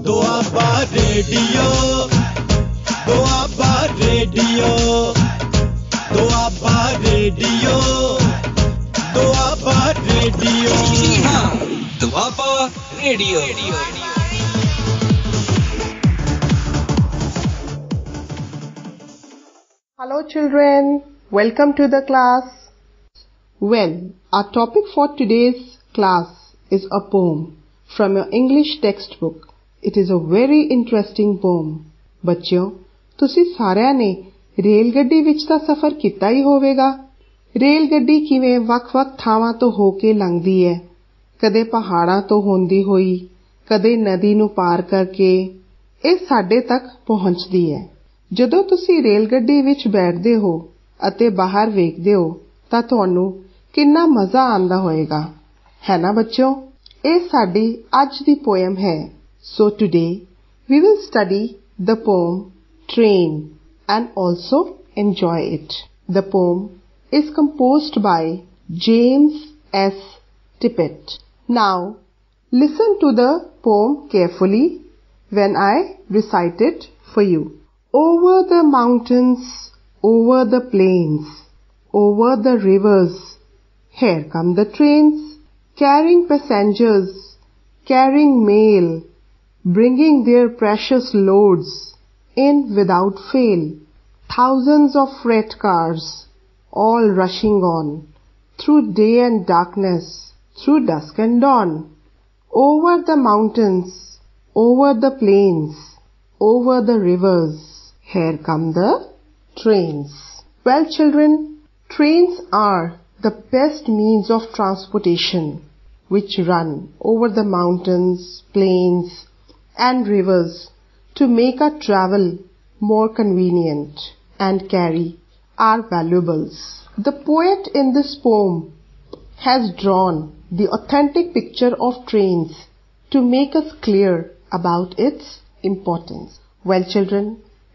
Doaba Radio, Doaba Radio, Doaba Radio, Doaba Radio. Doaba Radio. Hello children, welcome to the class. Well, our topic for today's class is a poem from your English textbook. It is a very interesting poem. ਬੱਚਿਓ, ਤੁਸੀਂ ਸਾਰਿਆਂ ਨੇ rail ਗੱਡੀ ਵਿੱਚ ਤਾਂ ਸਫ਼ਰ ਕੀਤਾ ਹੀ ਹੋਵੇਗਾ। ਰੇਲ ਗੱਡੀ ਕਿਵੇਂ ਵੱਖ-ਵੱਖ ਥਾਵਾਂ ਤੋਂ ਹੋ ਕੇ ਲੰਘਦੀ ਹੈ, ਕਦੇ ਪਹਾੜਾਂ ਤੋਂ ਹੁੰਦੀ ਹੋਈ, ਕਦੇ ਨਦੀ ਨੂੰ ਪਾਰ ਕਰਕੇ ਇਹ ਸਾਡੇ ਤੱਕ ਪਹੁੰਚਦੀ ਹੈ। ਜਦੋਂ ਤੁਸੀਂ ਰੇਲ ਗੱਡੀ ਵਿੱਚ ਬੈਠਦੇ ਹੋ ਅਤੇ ਬਾਹਰ ਵੇਖਦੇ ਹੋ ਤਾਂ ਤੁਹਾਨੂੰ ਕਿੰਨਾ ਮਜ਼ਾ ਆਉਂਦਾ ਹੋਵੇਗਾ, ਹੈ ਨਾ ਬੱਚਿਓ। ਇਹ ਸਾਡੀ ਅੱਜ ਦੀ ਪੋਇਮ ਹੈ। So today we will study the poem Train and also enjoy it. The poem is composed by James S. Tippett. Now listen to the poem carefully when I recite it for you. Over the mountains, over the plains, over the rivers, here come the trains, carrying passengers, carrying mail, bringing their precious loads in without fail. Thousands of freight cars, all rushing on, through day and darkness, through dusk and dawn. Over the mountains, over the plains, over the rivers, here come the trains. Well children, trains are the best means of transportation which run over the mountains, plains and rivers to make our travel more convenient and carry our valuables. The poet in this poem has drawn the authentic picture of trains to make us clear about its importance. Well children,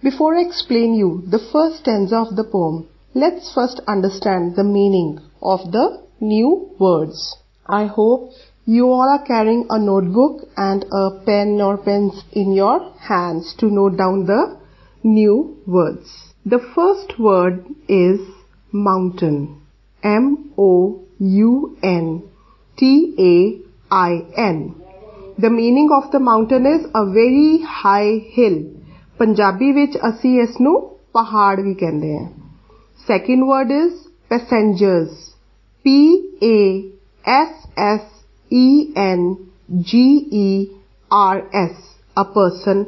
before I explain you the first stanza of the poem, let's first understand the meaning of the new words. I hope you all are carrying a notebook and a pen or pens in your hands to note down the new words. The first word is mountain. M-O-U-N-T-A-I-N. The meaning of the mountain is a very high hill. Punjabi ਵਿੱਚ ਅਸੀਂ ਇਸ ਨੂੰ ਪਹਾੜ ਵੀ ਕਹਿੰਦੇ ਹਾਂ। Second word is passengers. P-A-S-S-E-N-G-E-R-S. A person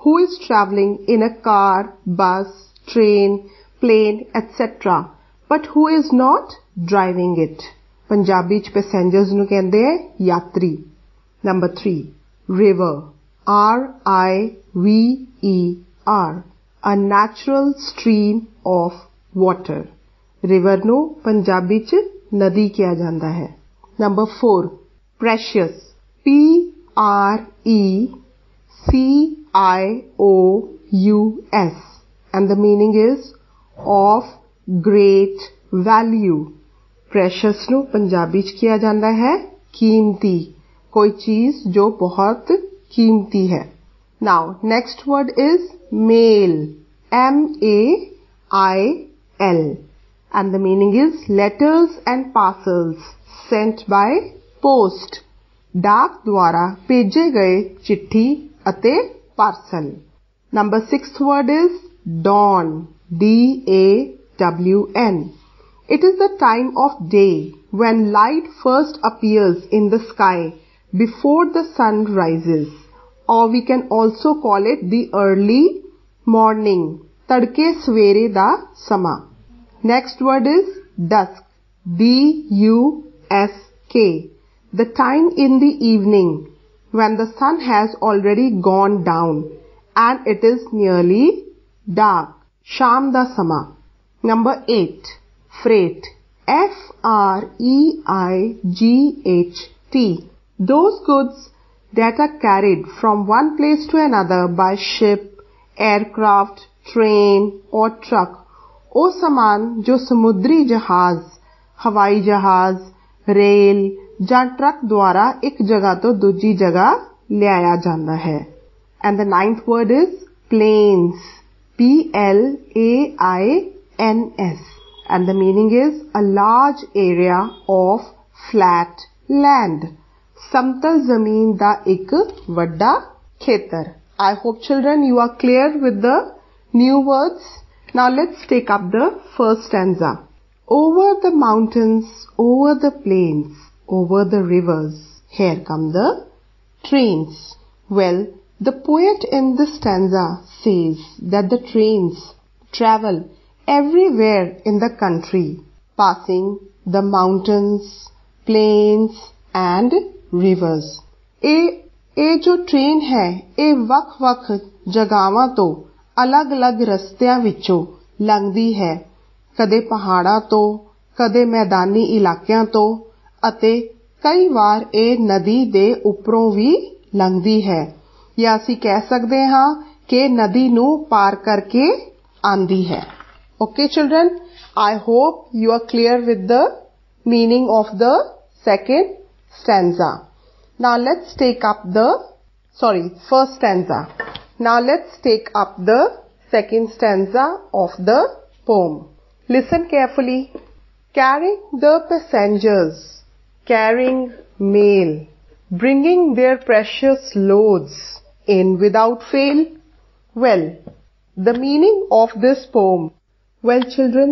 who is traveling in a car, bus, train, plane, etc. but who is not driving it. Punjabi ਚ passengers ਨੂੰ ਕਹਿੰਦੇ ਆ ਯਾਤਰੀ। Number 3. River. R-I-V-E-R. A natural stream of water. River ਨੂੰ ਪੰਜਾਬੀ ਚ ਨਦੀ ਕਿਹਾ ਜਾਂਦਾ ਹੈ। Number 4. Precious. P-R-E-C-I-O-U-S. And the meaning is of great value. Precious ਨੂੰ ਪੰਜਾਬੀ ਚ ਕਿਹਾ ਜਾਂਦਾ ਹੈ ਕੀਮਤੀ, ਕੋਈ ਚੀਜ਼ ਜੋ ਬਹੁਤ ਕੀਮਤੀ ਹੈ। Now next word is mail. M-A-I-L. And the meaning is letters and parcels sent by post. डाक द्वारा भेजे गए चिट्ठी अते parcel. Number 6th word is dawn. D-A-W-N. It is the time of day when light first appears in the sky before the sun rises, or we can also call it the early morning. तड़के सवेरे दा समा। Next word is dusk. D-U-S-K. The time in the evening when the sun has already gone down and it is nearly dark. Sham da sama. Number 8. Freight. F-R-E-I-G-H-T. Those goods that are carried from one place to another by ship, aircraft, train or truck. वो सामान जो समुद्री जहाज, हवाई जहाज, rail ਜਾਂ truck द्वारा एक जगह तो दूजी जगह ले आया जाता है। And the ninth word is plains. Plains. And the meaning is a large area of flat land. Samtal zameen da ek vadda khetar. I hope children you are clear with the new words. Now let's take up the first stanza. Over the mountains, over the plains, over the rivers, here come the trains. Well, the poet in this stanza says that the trains travel everywhere in the country, passing the mountains, plains and rivers. ਇਹ ਜੋ train है ਇਹ ਵੱਖ-ਵੱਖ ਜਗ੍ਹਾਵਾਂ ਤੋਂ ਅਲੱਗ-ਅਲੱਗ ਰਸਤਿਆਂ ਵਿੱਚੋਂ ਲੰਘਦੀ ਹੈ, ਕਦੇ ਪਹਾੜਾਂ ਤੋਂ, ਕਦੇ ਮੈਦਾਨੀ ਇਲਾਕਿਆਂ ਤੋਂ ਅਤੇ ਕਈ ਵਾਰ ਇਹ ਨਦੀ ਦੇ ਉੱਪਰੋਂ ਵੀ ਲੰਘਦੀ ਹੈ ਜਾਂ ਅਸੀਂ ਕਹਿ ਸਕਦੇ ਹਾਂ ਕਿ ਨਦੀ ਨੂੰ ਪਾਰ ਕਰਕੇ ਆਂਦੀ ਹੈ. Okay children, I hope you are clear with the meaning of the second stanza. Now let's take up first stanza. Now let's take up the second stanza of the poem. Listen carefully. Carrying the passengers, carrying mail, bringing their precious loads in without fail. Well, the meaning of this poem. Well children,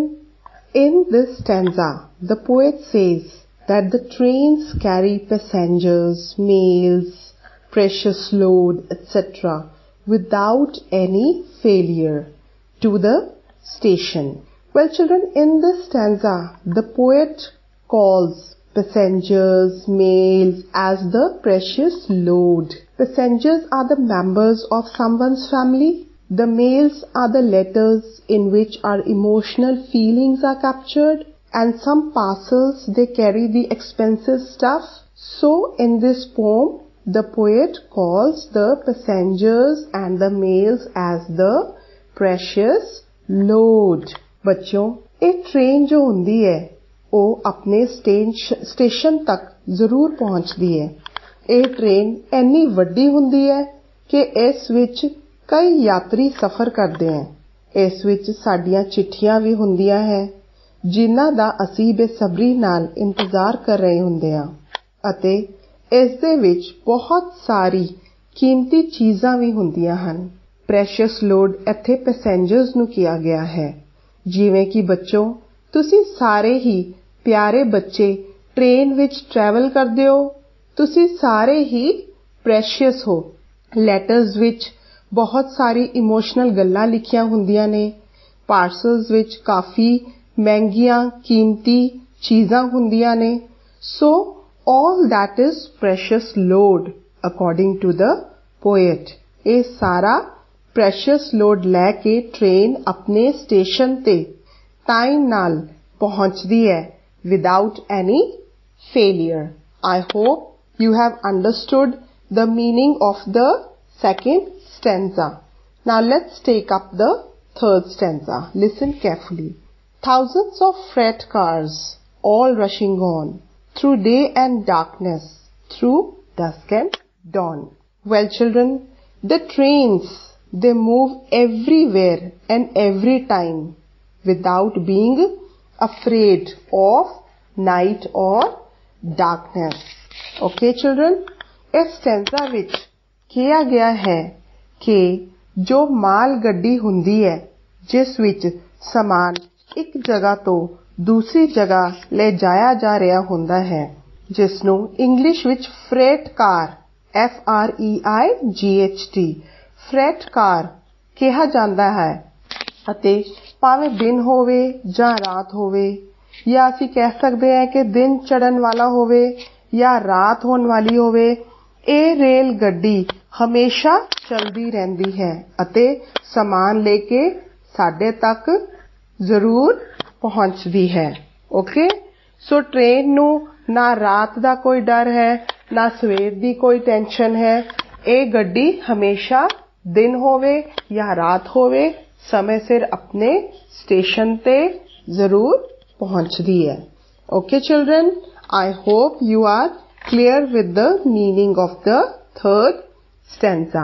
in this stanza, the poet says that the trains carry passengers, mails, precious load, etc. without any failure to the station. Well children, in this stanza, the poet calls passengers, mails as the precious load. Passengers are the members of someone's family. The mails are the letters in which our emotional feelings are captured, and some parcels they carry the expensive stuff. So in this poem, the poet calls the passengers and the mails as the precious load. बच्चों, एक train जो हुंदी है ਉਹ ਆਪਣੇ station ਤੱਕ ਜ਼ਰੂਰ ਪਹੁੰਚਦੀ ਹੈ. ਇਹ ਟ੍ਰੇਨ ਇੰਨੀ ਵੱਡੀ ਹੁੰਦੀ ਹੈ ਕਿ ਇਸ ਵਿੱਚ ਕਈ ਯਾਤਰੀ ਸਫ਼ਰ ਕਰਦੇ ਹਨ. ਇਸ ਵਿੱਚ ਸਾਡੀਆਂ ਚਿੱਠੀਆਂ ਵੀ ਹੁੰਦੀਆਂ ਹੈ ਜਿਨ੍ਹਾਂ ਦਾ ਅਸੀਂ ਬੇਸਬਰੀ ਨਾਲ ਇੰਤਜ਼ਾਰ ਕਰ ਰਹੇ ਹੁੰਦੇ ਹਾਂ ਅਤੇ ਇਸ ਦੇ ਵਿੱਚ ਬਹੁਤ ਸਾਰੀ ਕੀਮਤੀ ਚੀਜ਼ਾਂ ਵੀ ਹੁੰਦੀਆਂ ਹਨ. ਪ੍ਰੈਸ਼ੀਅਸ ਲੋਡ ਇੱਥੇ ਪੈਸੇਂਜਰਸ ਨੂੰ ਕਿਹਾ ਗਿਆ ਹੈ. ਜਿਵੇਂ ਕਿ ਬੱਚੋ ਤੁਸੀਂ ਸਾਰੇ ਹੀ ਪਿਆਰੇ ਬੱਚੇ ਟ੍ਰੇਨ ਵਿੱਚ ਟਰੈਵਲ ਕਰਦੇ ਹੋ. ਤੁਸੀਂ ਸਾਰੇ ਹੀ ਪ੍ਰੈਸ਼ੀਅਸ ਹੋ. ਲੈਟਰਸ ਵਿੱਚ ਬਹੁਤ ਸਾਰੀ ਇਮੋਸ਼ਨਲ ਗੱਲਾਂ ਲਿਖੀਆਂ ਹੁੰਦੀਆਂ ਨੇ. ਪਾਰਸਲਸ ਵਿੱਚ ਕਾਫੀ ਮਹਿੰਗੀਆਂ ਕੀਮਤੀ ਚੀਜ਼ਾਂ ਹੁੰਦੀਆਂ ਨੇ. ਸੋ all that is precious load according to the poet. ਇਹ ਸਾਰਾ precious load ਲੈ ਕੇ ਟ੍ਰੇਨ ਆਪਣੇ ਸਟੇਸ਼ਨ ਤੇ ਟਾਈਮ ਨਾਲ ਪਹੁੰਚਦੀ ਹੈ without any failure. I hope you have understood the meaning of the second stanza. Now let's take up the third stanza. Listen carefully. Thousands of freight cars all rushing on through day and darkness, through dusk and dawn. Well children, the trains, they move everywhere and every time without being afraid of night or darkness. Okay children, इस stanza ਵਿੱਚ ਕਿਹਾ ਗਿਆ ਹੈ ਕਿ ਜੋ ਮਾਲ ਗੱਡੀ ਹੁੰਦੀ ਹੈ ਜਿਸ ਵਿੱਚ ਸਮਾਨ ਇੱਕ ਜਗ੍ਹਾ ਤੋਂ ਦੂਸਰੀ ਜਗ੍ਹਾ ਲੈ ਜਾਇਆ ਜਾ ਰਿਹਾ ਹੁੰਦਾ ਹੈ ਜਿਸ ਨੂੰ ਇੰਗਲਿਸ਼ ਵਿੱਚ ਫਰੇਟ ਕਾਰ FREIGHT ਫਰੇਟ ਕਾਰ ਕਿਹਾ ਜਾਂਦਾ ਹੈ ਅਤੇ ਭਾਵੇਂ ਦਿਨ ਹੋਵੇ ਜਾਂ ਰਾਤ ਹੋਵੇ ਜਾਂ ਅਸੀਂ ਕਹਿ ਸਕਦੇ ਹਾਂ ਕਿ ਦਿਨ ਚੜ੍ਹਨ ਵਾਲਾ ਹੋਵੇ ਜਾਂ ਰਾਤ ਹੋਣ ਵਾਲੀ ਹੋਵੇ, ਇਹ ਰੇਲ ਗੱਡੀ ਹਮੇਸ਼ਾ ਚੱਲਦੀ ਰਹਿੰਦੀ ਹੈ ਅਤੇ ਸਮਾਨ ਲੈ ਕੇ ਸਾਡੇ ਤੱਕ ਜ਼ਰੂਰ ਪਹੁੰਚਦੀ ਹੈ. ਓਕੇ, ਸੋ ਟ੍ਰੇਨ ਨੂੰ ਨਾ ਰਾਤ ਦਾ ਕੋਈ ਡਰ ਹੈ ਨਾ ਸਵੇਰ ਦੀ ਕੋਈ ਟੈਨਸ਼ਨ ਹੈ. ਇਹ ਗੱਡੀ ਹਮੇਸ਼ਾ ਦਿਨ ਹੋਵੇ ਜਾਂ ਰਾਤ ਹੋਵੇ ਸਮੇਂ ਸਿਰ ਆਪਣੇ ਸਟੇਸ਼ਨ ਤੇ ਜ਼ਰੂਰ ਪਹੁੰਚਦੀ ਹੈ. Okay children, I hope you are clear with the meaning of the third stanza.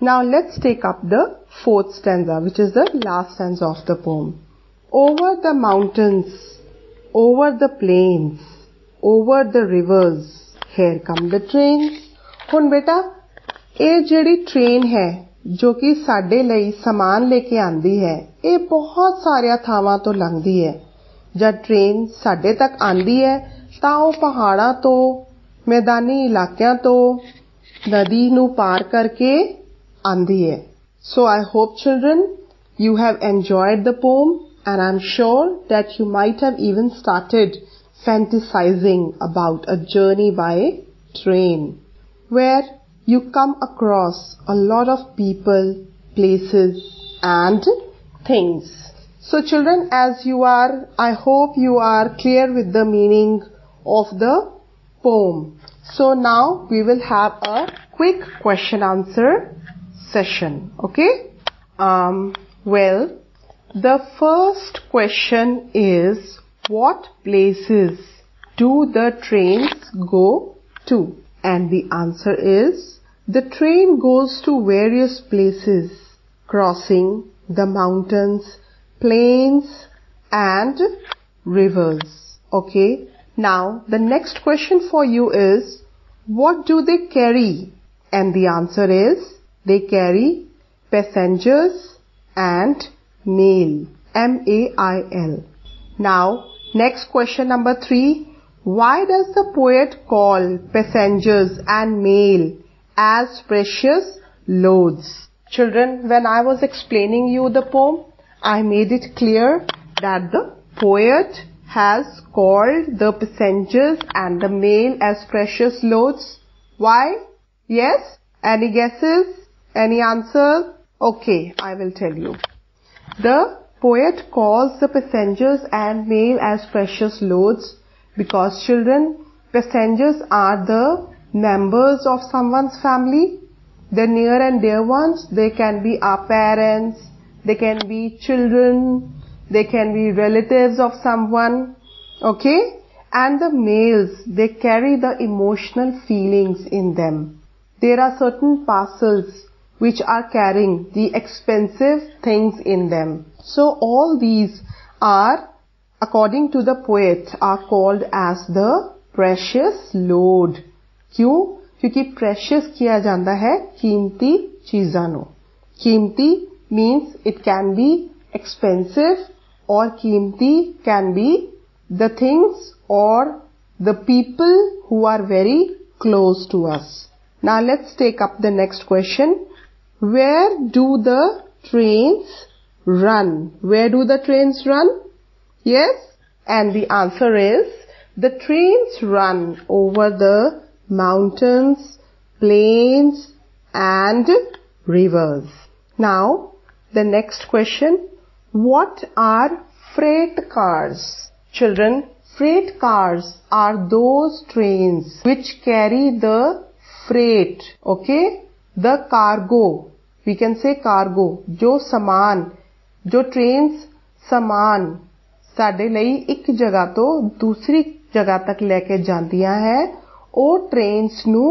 Now let's take up the fourth stanza, which is the last stanza of the poem. Over the mountains, over the plains, over the rivers, here come the trains. हुण बेटा ये जिहड़ी train है जो कि साडे लई समान लेके आंदी है, ये बहुत सारिया थावां तो लंघदी है। जद ट्रेन साडे तक आंदी है तां ओह पहाड़ां तो, मैदानी इलाकियां तो, नदी नूं पार करके आंदी है। So I hope children you have enjoyed the poem, and I'm sure that you might have even started fantasizing about a journey by train, where you come across a lot of people, places and things. So children, I hope you are clear with the meaning of the poem. So now we will have a quick question answer session. Okay? Well, the first question is, what places do the trains go to? And the answer is, the train goes to various places, crossing the mountains, plains and rivers. Okay? Now, the next question for you is, what do they carry? And the answer is, they carry passengers and mail. M-A-I-L. Now, next question number 3. Why does the poet call passengers and mail as precious loads? Children, when I was explaining you the poem, I made it clear that the poet has called the passengers and the mail as precious loads. Why? Yes? Any guesses? Any answers? Okay, I will tell you. The poet calls the passengers and mail as precious loads because, children, passengers are the members of someone's family. The near and dear ones. They can be our parents, they can be children, they can be relatives of someone. Okay? And the mails, they carry the emotional feelings in them. There are certain parcels which are carrying the expensive things in them. So all these are, according to the poet, are called as the precious load. क्यों? क्योंकि precious किया जाता है कीमती चीज़ां नूं. कीमती means it can be expensive, or कीमती can be the things or the people who are very close to us. Now let's take up the next question. Where do the trains run? Where do the trains run? Yes? And the answer is, the trains run over the mountains, plains and rivers. Now, the next question. What are freight cars? Children, freight cars are those trains which carry the freight, okay? The cargo, we can say cargo, जो सामान, जो trains सामान साडे लई एक जगह तो दूसरी जगह तक लेके जांदियां है, ओ trains नू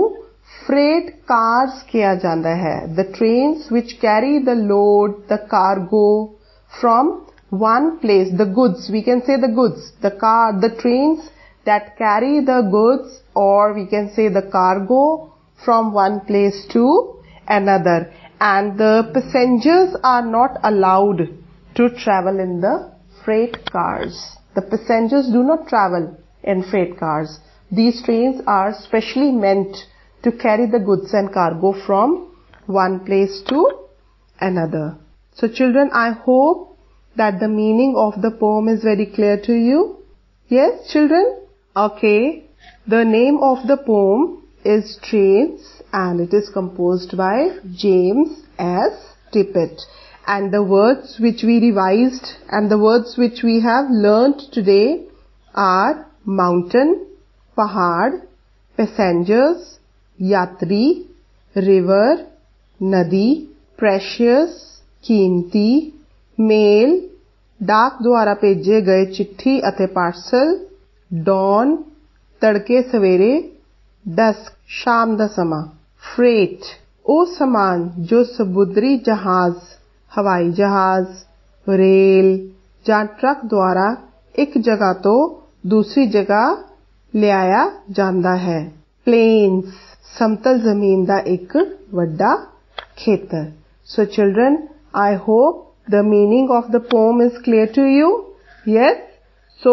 freight cars किया जांदा है. The trains which carry the load, the cargo from one place, the goods, we can say the goods, the trains that carry the goods, or we can say the cargo from one place to another. And the passengers are not allowed to travel in the freight cars. The passengers do not travel in freight cars. These trains are specially meant to carry the goods and cargo from one place to another. So children, I hope that the meaning of the poem is very clear to you. Yes, children? Okay. The name of the poem is Trains, and it is composed by James S. Tippett. And the words which we revised and the words which we have learnt today are mountain, pahad, passengers, yatri, river, nadi, precious, कीमती, mail, डाक द्वारा भेजे गए चिट्ठी अते parcel, dawn, तड़के सवेरे, dusk, शाम दा समा, freight, वो सामान जो समुद्री जहाज, हवाई जहाज, रेल ਜਾਂ ट्रक द्वारा एक जगह तो दूसरी जगह ले आया ਜਾਂਦਾ है। Plains, समतल जमीन ਦਾ एक ਵੱਡਾ ਖੇਤਰ। So children, I hope the meaning of the poem is clear to you. Yes? So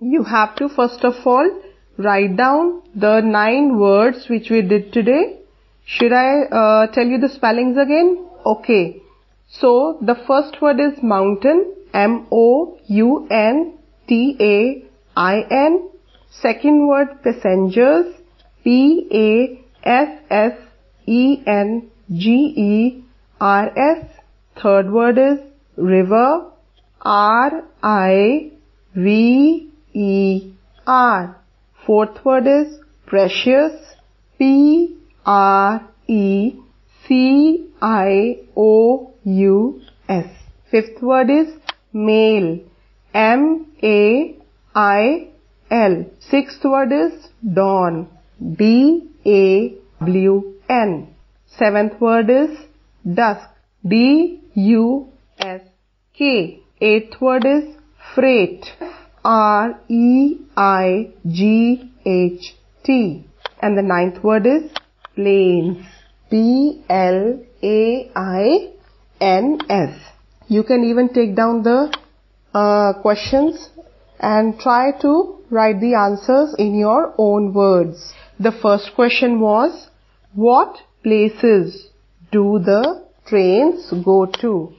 you have to first of all write down the 9 words which we did today. Should I tell you the spellings again? Okay. So the first word is mountain, M-O-U-N-T-A-I-N. Second word passengers, P-A-S-S-E-N-G-E-R-S. Third word is river, R-I-V-E-R. Fourth word is precious, P-R-E-C-I-O-U-S. Fifth word is male, M-A-I-L. Sixth word is dawn, D-A-W-N. Seventh word is dusk, D-U-S-K. Eighth word is freight, R-E-I-G-H-T. And the ninth word is plains, P-L-A-I-N-S. You can even take down the questions and try to write the answers in your own words. The first question was, what places do the trains go to?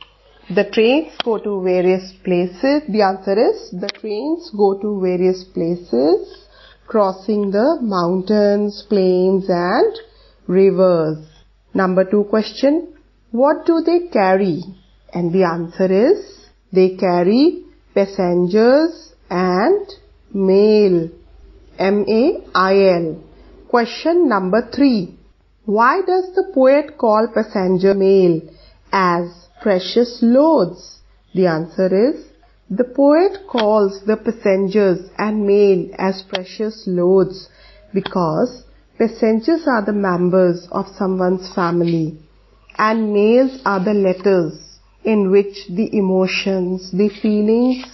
The trains go to various places. The answer is, the trains go to various places, crossing the mountains, plains and rivers. Number 2 question, what do they carry? And the answer is, they carry passengers and mail, M-A-I-L. Question number 3, why does the poet call passenger mail as precious loads? The answer is, the poet calls the passengers and mail as precious loads because passengers are the members of someone's family and mails are the letters in which the emotions, the feelings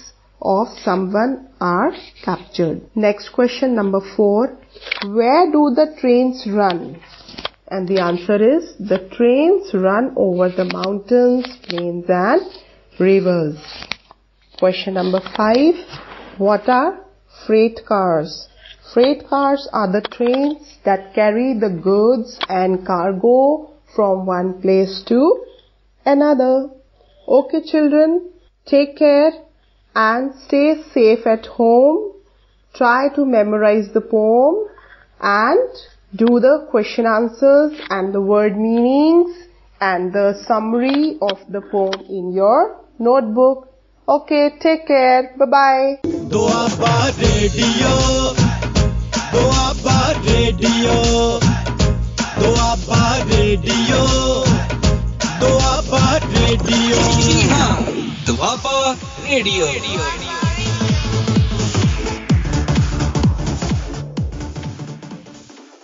of someone are captured. Next question, number 4. Where do the trains run? And the answer is, the trains run over the mountains, plains and rivers. Question number 5. What are freight cars? Freight cars are the trains that carry the goods and cargo from one place to another. Okay children, take care and stay safe at home. Try to memorize the poem and do the question answers and the word meanings and the summary of the poem in your notebook. Okay, take care. Bye-bye. Doaba Radio, Doaba Radio, Doaba Radio, Doaba Radio. Doaba Radio.